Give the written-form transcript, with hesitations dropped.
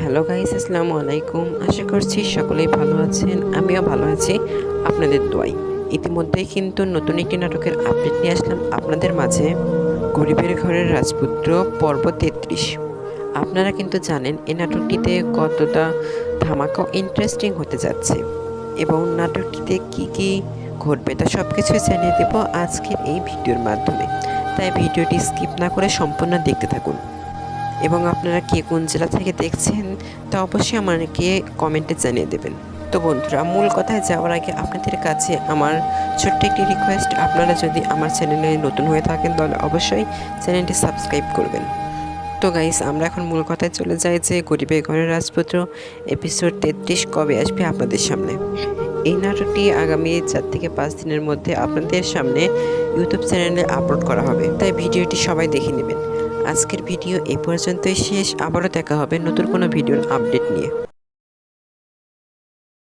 Hello guys, আসসালামু আলাইকুম। আশা করছি সকলেই ভালো আছেন, আমিও ভালো আছি আপনাদের দোয়ায়। ইতিমধ্যেই কিন্তু নতুন একটি নাটকের আপডেট নিয়ে আসলাম আপনাদের মাঝে। গরিবের ঘরের রাজপুত্র পর্ব 33। আপনারা কিন্তু জানেন এই নাটকটিতে কতটা ধামাকা ইন্টারেস্টিং হতে যাচ্ছে এবং নাটকটিতে কি কি ঘটবে তা সব কিছুই জানিয়ে দেব আজকের এই ভিডিওর মাধ্যমে। তাই ভিডিওটি স্কিপ না করে সম্পূর্ণ দেখতে থাকুন। এবং আপনারা কে কোন জেলা থেকে দেখছেন তা অবশ্যই আমাকে কমেন্টে জানিয়ে দেবেন। তো বন্ধুরা, মূল কথায় যাওয়ার আগে আপনাদের কাছে আমার ছোট্ট একটি রিকোয়েস্ট, আপনারা যদি আমার চ্যানেলে নতুন হয়ে থাকেন তাহলে অবশ্যই চ্যানেলটি সাবস্ক্রাইব করবেন। তো গাইস, আমরা এখন মূল কথায় চলে যাই যে গরিবের ঘরের রাজপুত্র এপিসোড 33 কবে আসবে আপনাদের সামনে। এই নাটকটি আগামী 4 থেকে 5 দিনের মধ্যে আপনাদের সামনে ইউটিউব চ্যানেলে আপলোড করা হবে, তাই ভিডিওটি সবাই দেখে নেবেন। আজকের ভিডিও এই পর্যন্তই শেষ। আবারও দেখা হবে নতুন কোনো ভিডিওর আপডেট নিয়ে।